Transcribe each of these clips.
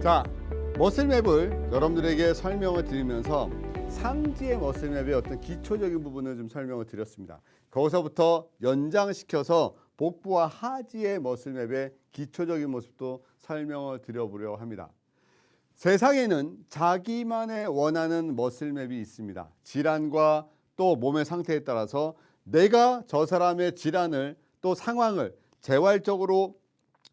자, 머슬맵을 여러분들에게 설명을 드리면서 상지의 머슬맵의 어떤 기초적인 부분을 좀 설명을 드렸습니다. 거기서부터 연장시켜서 복부와 하지의 머슬맵의 기초적인 모습도 설명을 드려보려고 합니다. 세상에는 자기만의 원하는 머슬맵이 있습니다. 질환과 또 몸의 상태에 따라서 내가 저 사람의 질환을 또 상황을 재활적으로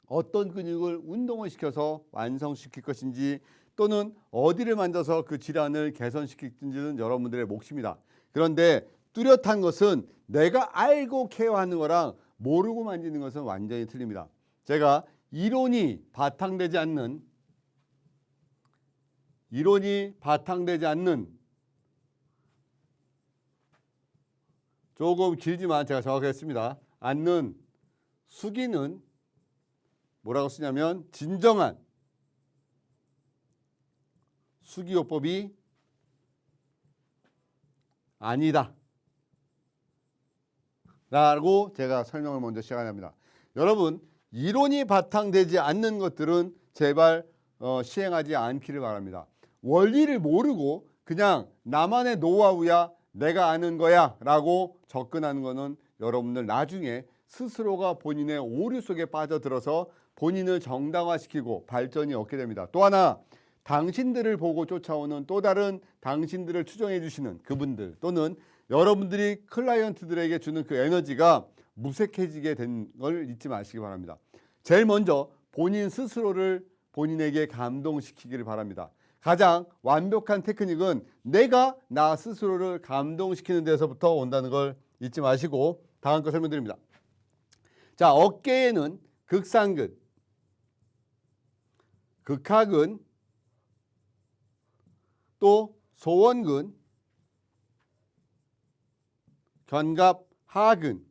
어떤 근육을 운동을 시켜서 완성시킬 것인지 또는 어디를 만져서 그 질환을 개선시킬지는 여러분들의 몫입니다. 그런데 뚜렷한 것은 내가 알고 케어하는 거랑 모르고 만지는 것은 완전히 틀립니다. 제가 이론이 바탕되지 않는 조금 길지만 제가 정확하겠습니다. 않는 수기는 뭐라고 쓰냐면 진정한 수기요법이 아니다 라고 제가 설명을 먼저 시작합니다. 여러분, 이론이 바탕되지 않는 것들은 제발 시행하지 않기를 바랍니다. 원리를 모르고 그냥 나만의 노하우야, 내가 아는 거야 라고 접근하는 것은 여러분들 나중에 스스로가 본인의 오류 속에 빠져들어서 본인을 정당화시키고 발전이 없게 됩니다. 또 하나, 당신들을 보고 쫓아오는 또 다른 당신들을 추종해 주시는 그분들 또는 여러분들이 클라이언트들에게 주는 그 에너지가 무색해지게 된 걸 잊지 마시기 바랍니다. 제일 먼저 본인 스스로를 본인에게 감동시키기를 바랍니다. 가장 완벽한 테크닉은 내가 나 스스로를 감동시키는 데서부터 온다는 걸 잊지 마시고 다음 거 설명드립니다. 자, 어깨에는 극상근, 극하근, 또 소원근, 견갑하근이라는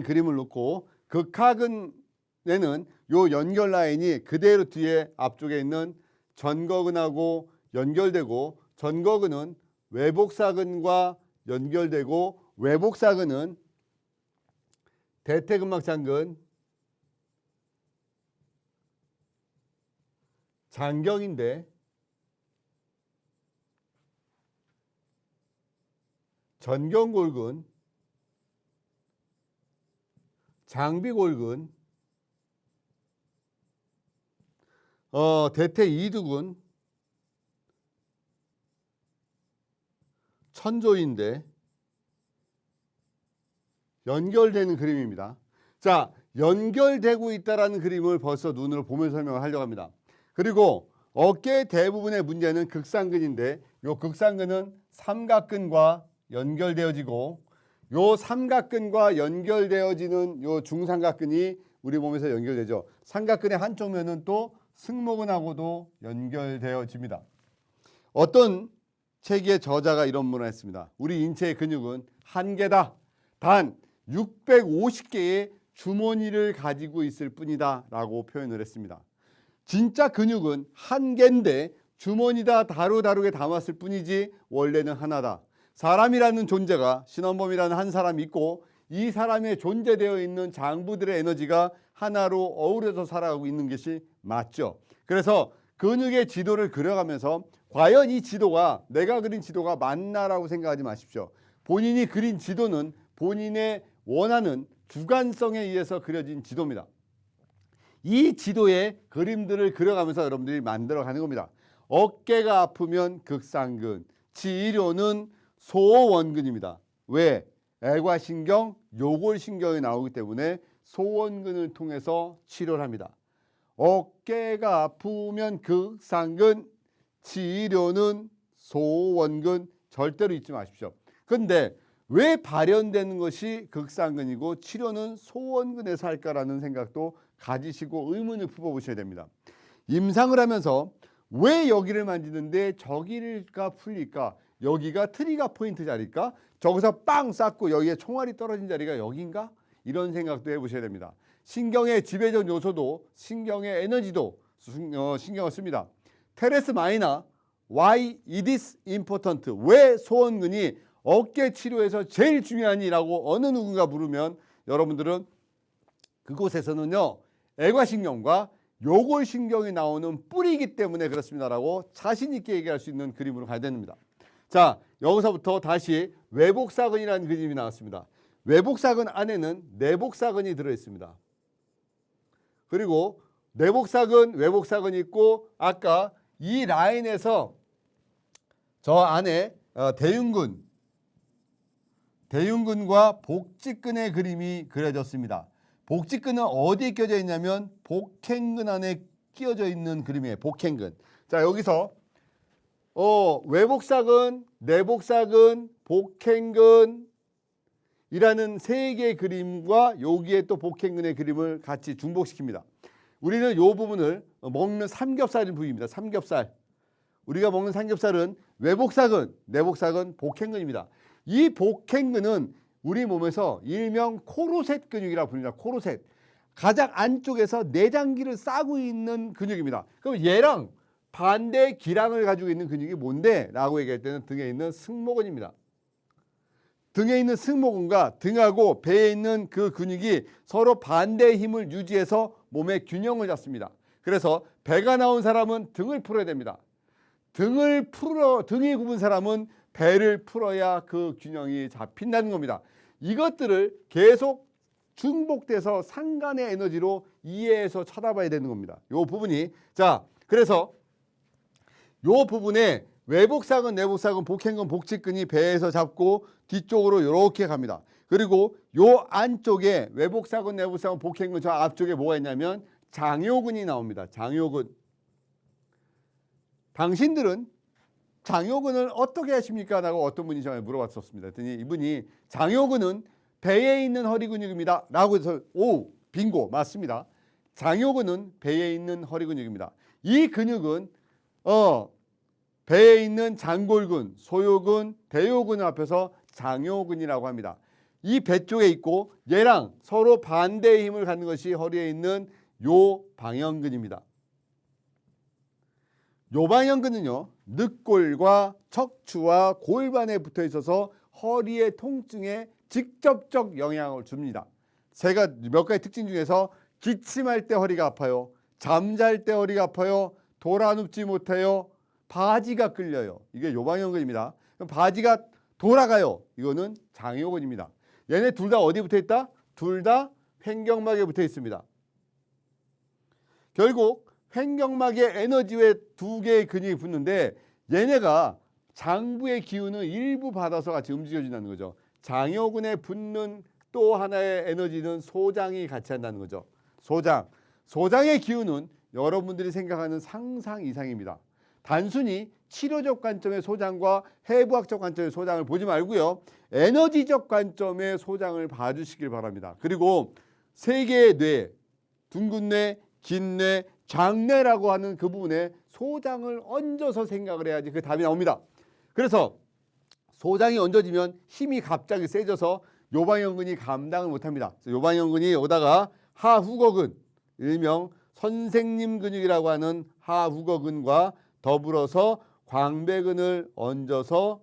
그림을 놓고 극하근에는 요 연결 라인이 그대로 뒤에 앞쪽에 있는 전거근하고 연결되고 전거근은 외복사근과 연결되고 외복사근은 대퇴근막장근, 장경인데 전경골근, 장비골근, 대퇴이두근, 천조인데 연결되는 그림입니다. 자, 연결되고 있다라는 그림을 벌써 눈으로 보면서 설명을 하려고 합니다. 그리고 어깨 대부분의 문제는 극상근인데 이 극상근은 삼각근과 연결되어지고 요 삼각근과 연결되어지는 요 중삼각근이 우리 몸에서 연결되죠. 삼각근의 한쪽 면은 또 승모근하고도 연결되어집니다. 어떤 책의 저자가 이런 문을 했습니다. 우리 인체의 근육은 한 개다. 단 650개의 주머니를 가지고 있을 뿐이다 라고 표현을 했습니다. 진짜 근육은 한 개인데 주머니다 다르게 담았을 뿐이지 원래는 하나다. 사람이라는 존재가 신원범이라는 한 사람이 있고 이 사람의 존재되어 있는 장부들의 에너지가 하나로 어우러져 살아가고 있는 것이 맞죠. 그래서 근육의 지도를 그려가면서 과연 이 지도가 내가 그린 지도가 맞나라고 생각하지 마십시오. 본인이 그린 지도는 본인의 원하는 주관성에 의해서 그려진 지도입니다. 이 지도의 그림들을 그려가면서 여러분들이 만들어가는 겁니다. 어깨가 아프면 극상근, 치료는 소원근입니다. 왜? 애과신경, 요골신경이 나오기 때문에 소원근을 통해서 치료를 합니다. 어깨가 아프면 극상근, 치료는 소원근, 절대로 잊지 마십시오. 근데 왜 발현되는 것이 극상근이고 치료는 소원근에서 할까라는 생각도 가지시고 의문을 품어보셔야 됩니다. 임상을 하면서 왜 여기를 만지는데 저기가 풀릴까? 여기가 트리거 포인트 자리일까? 저기서 빵 쐈고 여기에 총알이 떨어진 자리가 여기인가? 이런 생각도 해보셔야 됩니다. 신경의 지배적 요소도 신경의 에너지도 신경을 씁니다. 테레스 마이너, why it is important? 왜 소원근이 어깨 치료에서 제일 중요하니라고 어느 누군가 물으면 여러분들은 그곳에서는요 애과신경과 요골신경이 나오는 뿔이기 때문에 그렇습니다라고 자신 있게 얘기할 수 있는 그림으로 가야 됩니다. 자, 여기서부터 다시 외복사근이라는 그림이 나왔습니다. 외복사근 안에는 내복사근이 들어있습니다. 그리고 내복사근, 외복사근이 있고 아까 이 라인에서 저 안에 대흉근과 복직근의 그림이 그려졌습니다. 복직근은 어디에 끼어져 있냐면 복행근 안에 끼어져 있는 그림이에요. 복행근. 자, 여기서 외복사근, 내복사근, 복행근 이라는 세 개의 그림과 여기에 또 복행근의 그림을 같이 중복시킵니다. 우리는 이 부분을 먹는 삼겹살인 부위입니다. 삼겹살. 우리가 먹는 삼겹살은 외복사근, 내복사근, 복행근입니다. 이 복행근은 우리 몸에서 일명 코르셋 근육이라고 부릅니다. 코르셋. 가장 안쪽에서 내장기를 싸고 있는 근육입니다. 그럼 얘랑 반대 기량을 가지고 있는 근육이 뭔데? 라고 얘기할 때는 등에 있는 승모근입니다. 등에 있는 승모근과 등하고 배에 있는 그 근육이 서로 반대의 힘을 유지해서 몸의 균형을 잡습니다. 그래서 배가 나온 사람은 등을 풀어야 됩니다. 등이 굽은 사람은 배를 풀어야 그 균형이 잡힌다는 겁니다. 이것들을 계속 중복돼서 상간의 에너지로 이해해서 쳐다봐야 되는 겁니다. 이 부분이. 자, 그래서 이 부분에 외복사근, 내복사근, 복행근, 복직근이 배에서 잡고 뒤쪽으로 이렇게 갑니다. 그리고 요 안쪽에 외복사근, 내복사근, 복행근 저 앞쪽에 뭐가 있냐면 장요근이 나옵니다. 장요근. 당신들은 장요근을 어떻게 하십니까? 라고 어떤 분이 저한테 물어봤었습니다. 그랬더니 이분이 장요근은 배에 있는 허리 근육입니다. 라고 해서 오, 빙고, 맞습니다. 장요근은 배에 있는 허리 근육입니다. 이 근육은 배에 있는 장골근, 소요근, 대요근을 합해서 장요근이라고 합니다. 이 배 쪽에 있고 얘랑 서로 반대의 힘을 갖는 것이 허리에 있는 요방형근입니다. 요방형근은요, 늑골과 척추와 골반에 붙어 있어서 허리의 통증에 직접적 영향을 줍니다. 제가 몇 가지 특징 중에서 기침할 때 허리가 아파요. 잠잘 때 허리가 아파요. 돌아 눕지 못해요. 바지가 끌려요. 이게 요방형근입니다. 그럼 바지가 돌아가요. 이거는 장요근입니다. 얘네 둘 다 어디 붙어 있다? 둘 다 횡격막에 붙어 있습니다. 결국 횡격막에 에너지에 두 개의 근육이 붙는데 얘네가 장부의 기운을 일부 받아서 같이 움직여진다는 거죠. 장요근에 붙는 또 하나의 에너지는 소장이 같이 한다는 거죠. 소장의 기운은 여러분들이 생각하는 상상 이상입니다. 단순히 치료적 관점의 소장과 해부학적 관점의 소장을 보지 말고요. 에너지적 관점의 소장을 봐주시길 바랍니다. 그리고 세 개의 뇌, 둥근 뇌, 긴 뇌, 장뇌라고 하는 그 부분에 소장을 얹어서 생각을 해야지 그 답이 나옵니다. 그래서 소장이 얹어지면 힘이 갑자기 세져서 요방형근이 감당을 못합니다. 요방형근이 오다가 하후거근, 일명 선생님 근육이라고 하는 하후거근과 더불어서 광배근을 얹어서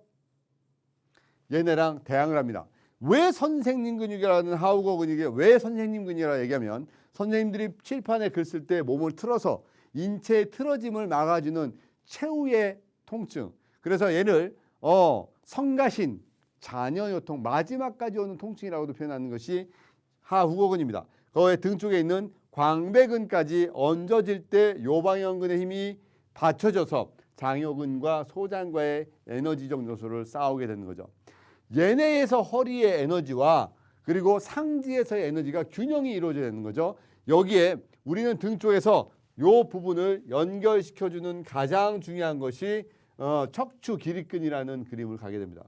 얘네랑 대항을 합니다. 왜 선생님 근육이라는 하우거 근육이 왜 선생님 근육이라고 얘기하면 선생님들이 칠판에 글 쓸 때 몸을 틀어서 인체의 틀어짐을 막아주는 최후의 통증. 그래서 얘를 성가신, 자녀요통, 마지막까지 오는 통증이라고도 표현하는 것이 하후거근입니다. 거기에 등 쪽에 있는 광배근까지 얹어질 때 요방형근의 힘이 받쳐져서 장요근과 소장과의 에너지적 요소를 싸우게 되는 거죠. 얘네에서 허리의 에너지와 그리고 상지에서의 에너지가 균형이 이루어져야 되는 거죠. 여기에 우리는 등 쪽에서 이 부분을 연결시켜주는 가장 중요한 것이 척추 기립근이라는 그림을 가게 됩니다.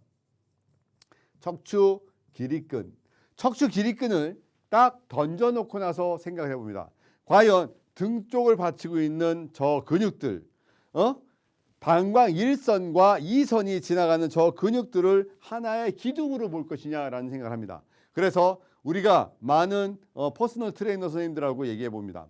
척추 기립근. 척추 기립근을 딱 던져놓고 나서 생각을 해봅니다. 과연 등 쪽을 받치고 있는 저 근육들, 방광 1선과 2선이 지나가는 저 근육들을 하나의 기둥으로 볼 것이냐라는 생각을 합니다. 그래서 우리가 많은 퍼스널 트레이너 선생님들하고 얘기해 봅니다.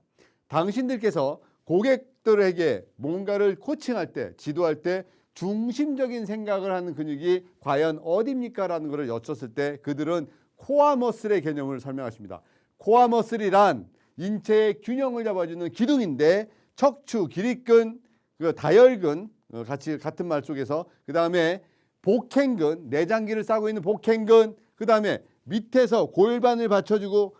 당신들께서 고객들에게 뭔가를 코칭할 때, 지도할 때 중심적인 생각을 하는 근육이 과연 어디입니까? 라는 것을 여쭸을 때 그들은 코어 머슬의 개념을 설명하십니다. 코어 머슬이란 인체의 균형을 잡아주는 기둥인데 척추, 기립근, 다혈근 같은 말 속에서 그 다음에 복행근, 내장기를 싸고 있는 복행근, 그 다음에 밑에서 골반을 받쳐주고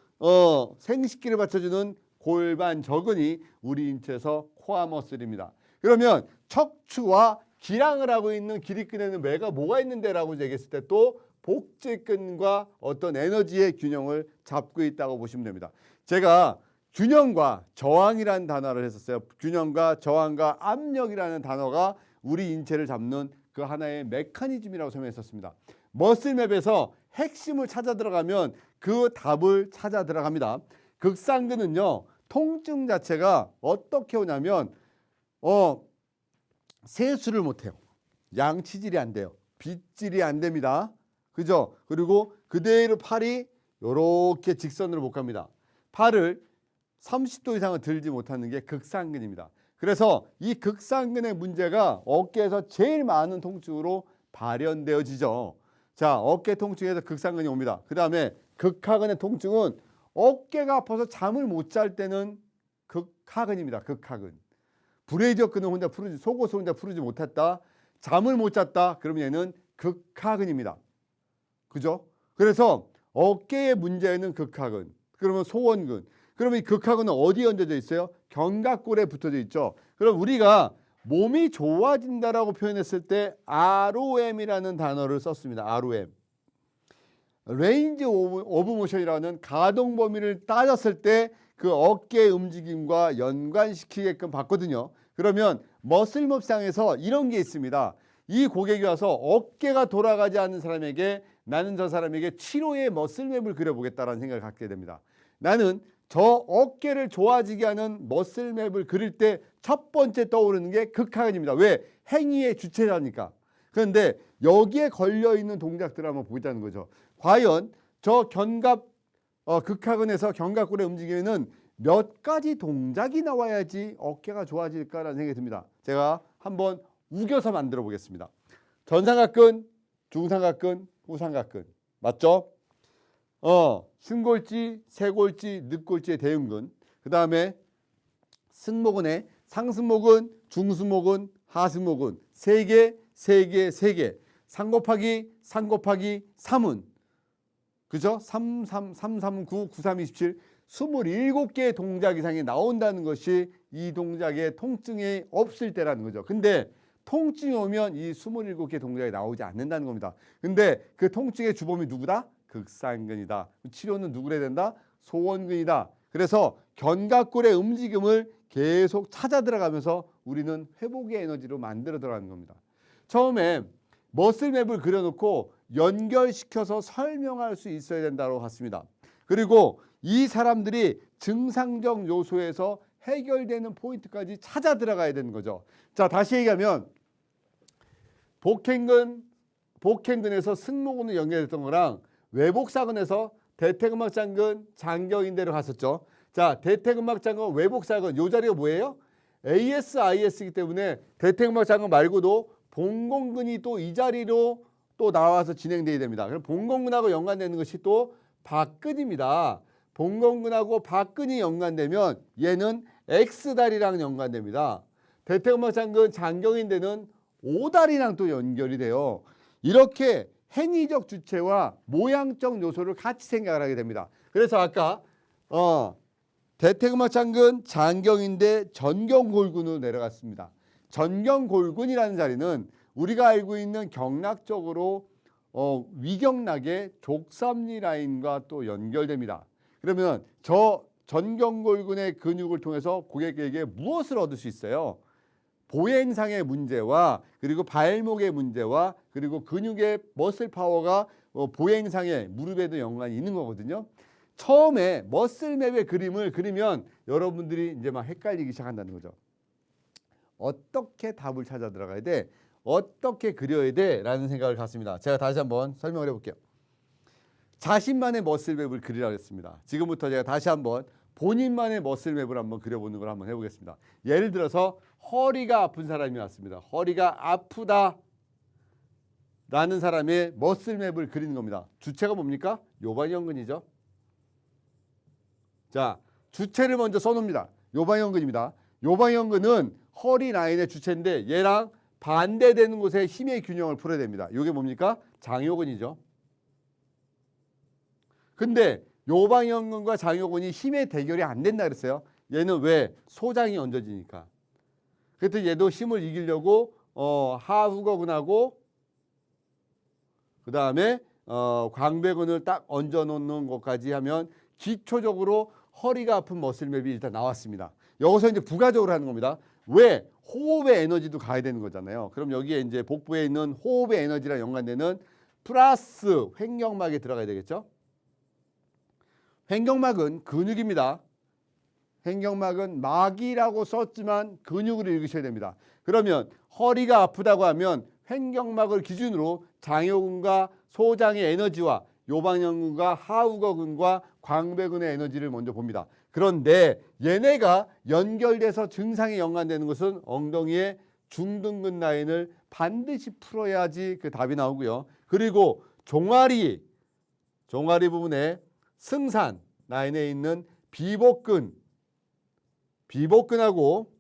생식기를 받쳐주는 골반저근이 우리 인체에서 코어 머슬입니다. 그러면 척추와 기랑을 하고 있는 기립근에는 뭐가 있는데라고 얘기했을 때 또 복직근과 어떤 에너지의 균형을 잡고 있다고 보시면 됩니다. 제가 균형과 저항이라는 단어를 했었어요. 균형과 저항과 압력이라는 단어가 우리 인체를 잡는 그 하나의 메커니즘이라고 설명했었습니다. 머슬맵에서 핵심을 찾아 들어가면 그 답을 찾아 들어갑니다. 극상근은요, 통증 자체가 어떻게 오냐면 세수를 못해요. 양치질이 안 돼요. 빗질이 안 됩니다. 그죠? 그리고 그대로 팔이 이렇게 직선으로 못 갑니다. 팔을 30도 이상을 들지 못하는 게 극상근입니다. 그래서 이 극상근의 문제가 어깨에서 제일 많은 통증으로 발현되어지죠. 자, 어깨 통증에서 극상근이 옵니다. 그 다음에 극하근의 통증은 어깨가 아파서 잠을 못 잘 때는 극하근입니다. 극하근. 브레이저근은 혼자 풀지, 속옷을 혼자 풀지 못했다. 잠을 못 잤다. 그러면 얘는 극하근입니다. 그죠? 그래서 어깨의 문제는 극하근. 그러면 소원근. 그러면 이 극하근은 어디에 얹어져 있어요? 견갑골에 붙어져 있죠. 그럼 우리가 몸이 좋아진다라고 표현했을 때 ROM이라는 단어를 썼습니다. ROM. 레인지 오브 모션이라는 가동 범위를 따졌을 때 그 어깨의 움직임과 연관시키게끔 봤거든요. 그러면 머슬몹상에서 이런 게 있습니다. 이 고객이 와서 어깨가 돌아가지 않는 사람에게 나는 저 사람에게 치료의 머슬맵을 그려보겠다라는 생각을 갖게 됩니다. 나는 저 어깨를 좋아지게 하는 머슬맵을 그릴 때 첫 번째 떠오르는 게 극하근입니다. 왜? 행위의 주체라니까. 그런데 여기에 걸려있는 동작들을 한번 보자는 거죠. 과연 저 극하근에서 견갑골의 움직임에는 몇 가지 동작이 나와야지 어깨가 좋아질까라는 생각이 듭니다. 제가 한번 우겨서 만들어 보겠습니다. 전삼각근, 중삼각근, 후삼각근. 맞죠? 흉골지, 쇄골지, 늑골지의 대흉근. 그 다음에 승모근에 상승모근, 중승모근, 하승모근. 3개, 3개, 3개. 3 곱하기 3은 그죠? 3, 3, 3, 3, 9, 9, 3, 27. 27개의 동작 이상이 나온다는 것이 이 동작에 통증이 없을 때라는 거죠. 근데 통증이 오면 이 27개 동작이 나오지 않는다는 겁니다. 근데 그 통증의 주범이 누구다? 극상근이다. 치료는 누구를 해야 된다? 소원근이다. 그래서 견갑골의 움직임을 계속 찾아 들어가면서 우리는 회복의 에너지로 만들어 들어가는 겁니다. 처음에 머슬맵을 그려놓고 연결시켜서 설명할 수 있어야 된다고 했습니다. 그리고 이 사람들이 증상적 요소에서 해결되는 포인트까지 찾아 들어가야 되는 거죠. 자, 다시 얘기하면 복행근에서 승모근을 연결했던 거랑 외복사근에서 대퇴근막장근, 장경인대로 갔었죠. 자, 대퇴근막장근, 외복사근 요 자리가 뭐예요? ASIS이기 때문에 대퇴근막장근 말고도 봉공근이 또 이 자리로 또 나와서 진행되어야 됩니다. 그럼 봉공근하고 연관되는 것이 또 박근입니다. 봉공근하고 박근이 연관되면 얘는 X다리랑 연관됩니다. 대퇴근막장근, 장경인대는 O다리랑 또 연결이 돼요. 이렇게 행위적 주체와 모양적 요소를 같이 생각을 하게 됩니다. 그래서 아까 대퇴근막장근, 장경인대, 전경골근으로 내려갔습니다. 전경골근이라는 자리는 우리가 알고 있는 경락적으로 위경락의 족삼리 라인과 또 연결됩니다. 그러면 저 전경골근의 근육을 통해서 고객에게 무엇을 얻을 수 있어요? 보행상의 문제와 그리고 발목의 문제와 그리고 근육의 머슬 파워가 보행상의 무릎에도 연관이 있는 거거든요. 처음에 머슬맵의 그림을 그리면 여러분들이 이제 막 헷갈리기 시작한다는 거죠. 어떻게 답을 찾아 들어가야 돼? 어떻게 그려야 돼? 라는 생각을 갖습니다. 제가 다시 한번 설명을 해볼게요. 자신만의 머슬맵을 그리라고 했습니다. 지금부터 제가 다시 한번 본인만의 머슬맵을 한번 그려보는 걸 한번 해보겠습니다. 예를 들어서 허리가 아픈 사람이 왔습니다. 허리가 아프다 라는 사람의 머슬맵을 그리는 겁니다. 주체가 뭡니까? 요반형근이죠. 자, 주체를 먼저 써놓습니다. 요방형근입니다. 요방형근은 허리 라인의 주체인데 얘랑 반대되는 곳에 힘의 균형을 풀어야 됩니다. 이게 뭡니까? 장요근이죠. 근데 요방형근과 장요근이 힘의 대결이 안 된다 그랬어요. 얘는 왜? 소장이 얹어지니까. 그래서 얘도 힘을 이기려고 하후거근하고 그 다음에 광배근을 딱 얹어 놓는 것까지 하면 기초적으로 허리가 아픈 머슬맵이 일단 나왔습니다. 여기서 이제 부가적으로 하는 겁니다. 왜? 호흡의 에너지도 가야 되는 거잖아요. 그럼 여기에 이제 복부에 있는 호흡의 에너지랑 연관되는 플러스 횡격막에 들어가야 되겠죠. 횡격막은 근육입니다. 횡격막은 막이라고 썼지만 근육으로 읽으셔야 됩니다. 그러면 허리가 아프다고 하면 횡격막을 기준으로 장요근과 소장의 에너지와 요방형근과 하우거근과 광배근의 에너지를 먼저 봅니다. 그런데 얘네가 연결돼서 증상에 연관되는 것은 엉덩이의 중둔근 라인을 반드시 풀어야지 그 답이 나오고요. 그리고 종아리 부분에 승산 라인에 있는 비복근하고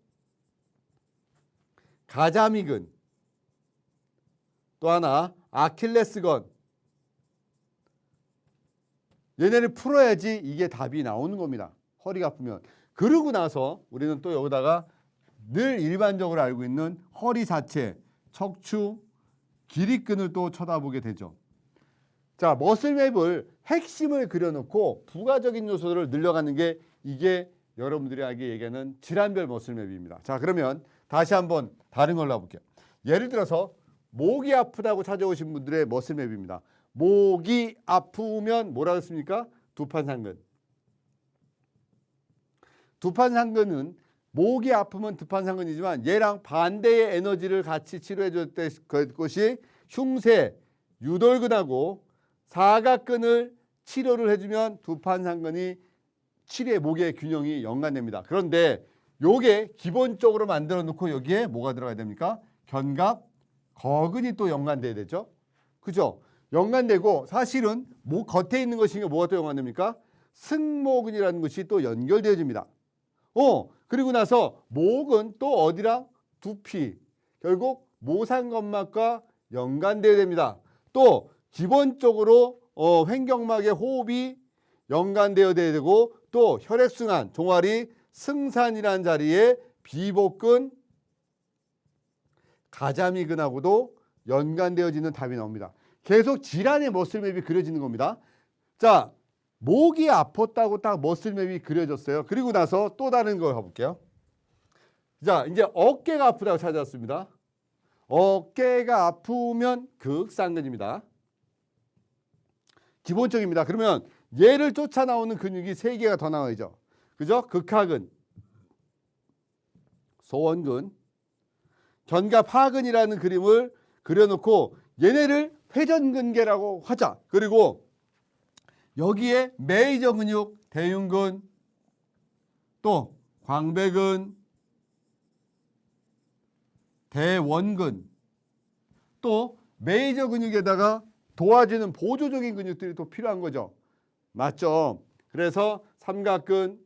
가자미근, 또 하나 아킬레스건, 얘네를 풀어야지 이게 답이 나오는 겁니다. 허리가 아프면. 그러고 나서 우리는 또 여기다가 늘 일반적으로 알고 있는 허리 자체, 척추, 기립근을 또 쳐다보게 되죠. 자, 머슬맵을 핵심을 그려놓고 부가적인 요소들을 늘려가는 게 이게 여러분들에게 얘기하는 질환별 머슬맵입니다. 자, 그러면 다시 한번 다른 걸로 해볼게요. 예를 들어서 목이 아프다고 찾아오신 분들의 머슬맵입니다. 목이 아프면 뭐라고 했습니까? 두판상근. 두판상근은 목이 아프면 두판상근이지만 얘랑 반대의 에너지를 같이 치료해 줬을 것이 흉쇄, 유돌근하고 사각근을 치료를 해주면 두판상근이 치료의 목의 균형이 연관됩니다. 그런데 요게 기본적으로 만들어 놓고 여기에 뭐가 들어가야 됩니까? 견갑, 거근이 또 연관돼야 되죠. 그죠? 연관되고 사실은 목 겉에 있는 것이 뭐가 또 연관됩니까? 승모근이라는 것이 또 연결되어집니다. 그리고 나서 목은 또 어디랑? 두피. 결국 모상건막과 연관되어야 됩니다. 또 기본적으로 횡격막의 호흡이 연관되어야 되고 또 혈액순환, 종아리, 승산이라는 자리에 비복근, 가자미근하고도 연관되어지는 답이 나옵니다. 계속 질환의 머슬맵이 그려지는 겁니다. 자, 목이 아팠다고 딱 머슬맵이 그려졌어요. 그리고 나서 또 다른 걸 가볼게요. 자, 이제 어깨가 아프다고 찾아왔습니다. 어깨가 아프면 극상근입니다. 기본적입니다. 그러면 얘를 쫓아 나오는 근육이 3개가 더 나와야죠. 그죠? 극하근, 소원근, 견갑하근이라는 그림을 그려놓고 얘네를 회전근개라고 하자. 그리고 여기에 메이저 근육, 대흉근, 또 광배근, 대원근, 또 메이저 근육에다가 도와주는 보조적인 근육들이 또 필요한 거죠. 맞죠? 그래서 삼각근,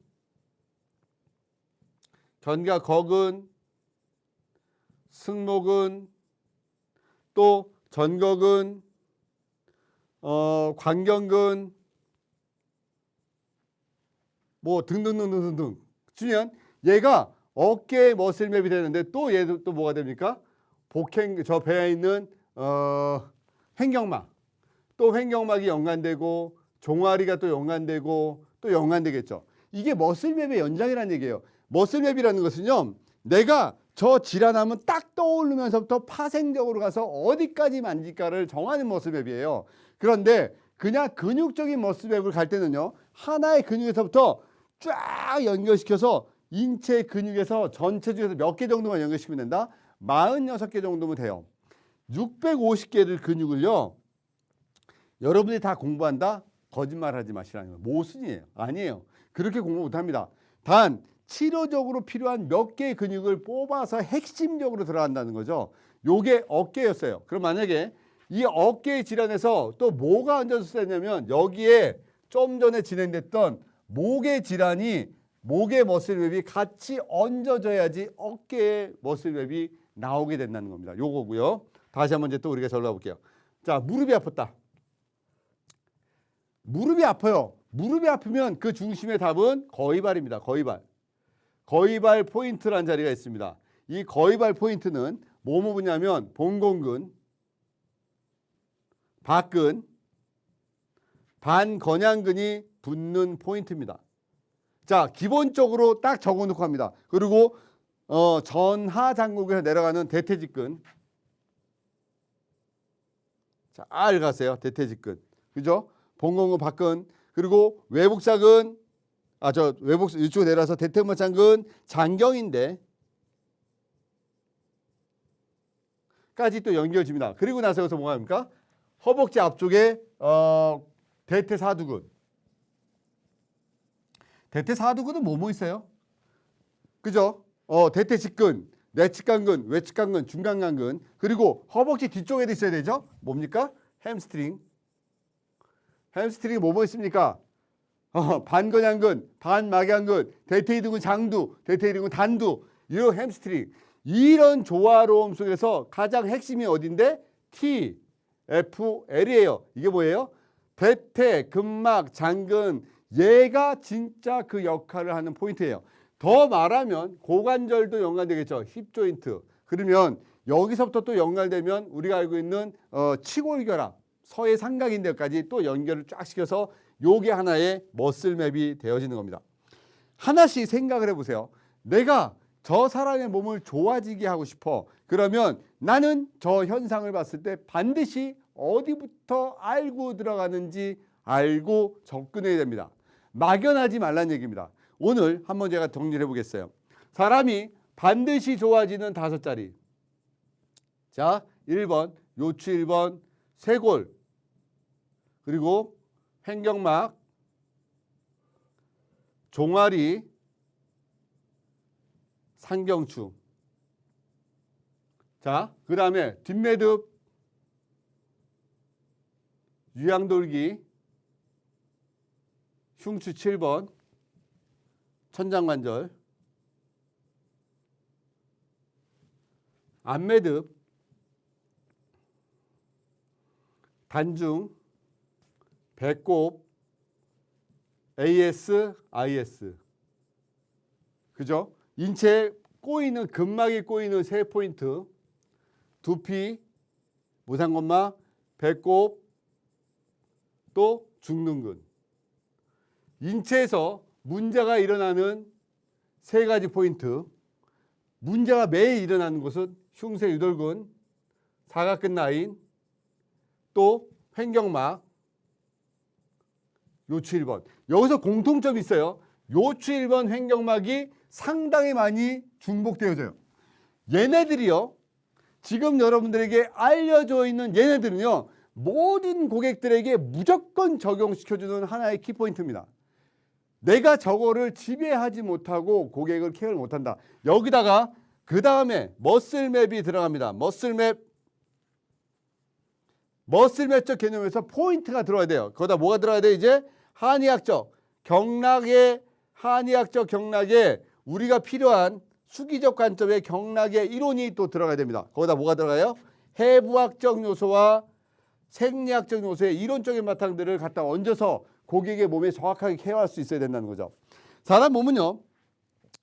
견갑거근, 승모근, 또 전거근, 광경근, 뭐 등등등등등 주면 얘가 어깨 머슬맵이 되는데 또 얘도 또 뭐가 됩니까? 저 배에 있는 횡격막, 또 횡격막이 연관되고 종아리가 또 연관되고 또 연관되겠죠. 이게 머슬맵의 연장이라는 얘기예요. 머슬맵이라는 것은요, 내가 저 질환하면 딱 떠오르면서부터 파생적으로 가서 어디까지 만질까를 정하는 머슬맵이에요. 그런데 그냥 근육적인 머슬맵을 갈 때는요, 하나의 근육에서부터 쫙 연결시켜서 인체 근육에서 전체 중에서 몇 개 정도만 연결시키면 된다? 46개 정도면 돼요. 650개를 근육을요, 여러분이 다 공부한다? 거짓말하지 마시라는 거예요. 모순이에요. 아니에요. 그렇게 공부 못합니다. 단 치료적으로 필요한 몇 개의 근육을 뽑아서 핵심적으로 들어간다는 거죠. 요게 어깨였어요. 그럼 만약에 이 어깨의 질환에서 또 뭐가 얹어졌냐면 여기에 좀 전에 진행됐던 목의 질환이 목의 머슬맵이 같이 얹어져야지 어깨의 머슬맵이 나오게 된다는 겁니다. 요거고요. 다시 한번 이제 또 우리가 전달해 볼게요. 자, 무릎이 아팠다. 무릎이 아파요. 무릎이 아프면 그 중심의 답은 거위발입니다. 거위발. 거위발 포인트라는 자리가 있습니다. 이 거위발 포인트는 뭐뭐 붙냐면 봉공근, 박근, 반건양근이 붙는 포인트입니다. 자, 기본적으로 딱 적어놓고 합니다. 그리고 전하장국에서 내려가는 대퇴직근. 자, 가세요. 대퇴직근. 그죠? 봉공근, 박근. 그리고 외복사근. 외복 이쪽 내려서 대퇴막장근 장경인데 까지 또 연결집니다. 그리고 나서 여기서 뭐가 합니까? 허벅지 앞쪽에 대퇴사두근. 대퇴사두근은 뭐뭐 있어요? 그죠? 대퇴직근, 내측간근, 외측간근, 중간간근. 그리고 허벅지 뒤쪽에도 있어야 되죠? 뭡니까? 햄스트링. 햄스트링이 뭐뭐 있습니까? 반건양근, 반막양근, 대퇴이두근 장두, 대퇴이두근 단두. 이런 햄스트링. 이런 조화로움 속에서 가장 핵심이 어딘데? T, F, L이에요. 이게 뭐예요? 대퇴, 근막, 장근. 얘가 진짜 그 역할을 하는 포인트예요. 더 말하면 고관절도 연관되겠죠. 힙 조인트. 그러면 여기서부터 또 연결되면 우리가 알고 있는 치골결합, 서해 삼각인대까지 또 연결을 쫙 시켜서 요게 하나의 머슬맵이 되어지는 겁니다. 하나씩 생각을 해보세요. 내가 저 사람의 몸을 좋아지게 하고 싶어. 그러면 나는 저 현상을 봤을 때 반드시 어디부터 알고 들어가는지 알고 접근해야 됩니다. 막연하지 말란 얘기입니다. 오늘 한번 제가 정리를 해보겠어요. 사람이 반드시 좋아지는 5자리. 자, 1번 요추 1번 쇄골, 그리고 횡격막, 종아리, 상경추. 자, 그 다음에 뒷매듭, 유양돌기, 흉추 7번, 천장관절, 안매듭, 단중, 배꼽, AS, IS. 그죠? 인체에 꼬이는, 근막이 꼬이는 3포인트. 두피, 모상건막, 배꼽, 또 중둔근. 인체에서 문제가 일어나는 3가지 포인트. 문제가 매일 일어나는 것은 흉쇄 유돌근, 사각근 라인, 또 횡격막, 요추 1번. 여기서 공통점이 있어요. 요추 1번 횡격막이 상당히 많이 중복되어져요. 얘네들이요, 지금 여러분들에게 알려져 있는 얘네들은요, 모든 고객들에게 무조건 적용시켜주는 하나의 키포인트입니다. 내가 저거를 지배하지 못하고 고객을 케어를 못한다. 여기다가 그 다음에 머슬맵이 들어갑니다. 머슬맵적 개념에서 포인트가 들어야 돼요. 거기다 뭐가 들어야 돼? 이제 한의학적 경락의 우리가 필요한 수기적 관점의 경락의 이론이 또 들어가야 됩니다. 거기다 뭐가 들어가요? 해부학적 요소와 생리학적 요소의 이론적인 바탕들을 갖다 얹어서 고객의 몸에 정확하게 케어할 수 있어야 된다는 거죠. 사람 몸은요,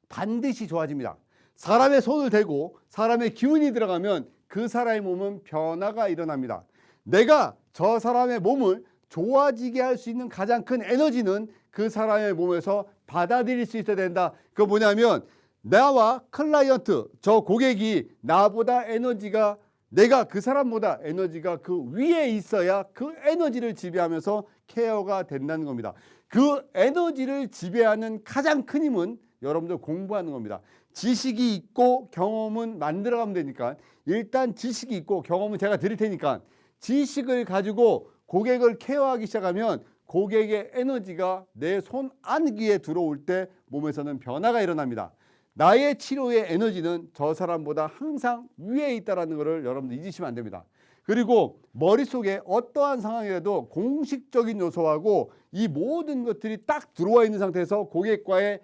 반드시 좋아집니다. 사람의 손을 대고 사람의 기운이 들어가면 그 사람의 몸은 변화가 일어납니다. 내가 저 사람의 몸을 좋아지게 할 수 있는 가장 큰 에너지는 그 사람의 몸에서 받아들일 수 있어야 된다. 그거 뭐냐면 나와 클라이언트, 저 고객이 나보다 에너지가, 내가 그 사람보다 에너지가 그 위에 있어야 그 에너지를 지배하면서 케어가 된다는 겁니다. 그 에너지를 지배하는 가장 큰 힘은 여러분들 공부하는 겁니다. 지식이 있고 경험은 만들어가면 되니까, 일단 지식이 있고 경험은 제가 드릴 테니까 지식을 가지고 고객을 케어하기 시작하면 고객의 에너지가 내 손 안귀에 들어올 때 몸에서는 변화가 일어납니다. 나의 치료의 에너지는 저 사람보다 항상 위에 있다는 것을 여러분들 잊으시면 안 됩니다. 그리고 머릿속에 어떠한 상황이라도 공식적인 요소하고 이 모든 것들이 딱 들어와 있는 상태에서 고객과의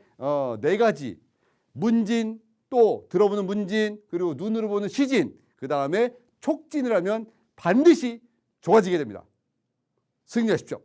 네 가지 문진, 또 들어보는 문진, 그리고 눈으로 보는 시진, 그 다음에 촉진을 하면 반드시 좋아지게 됩니다. 승리하십시오.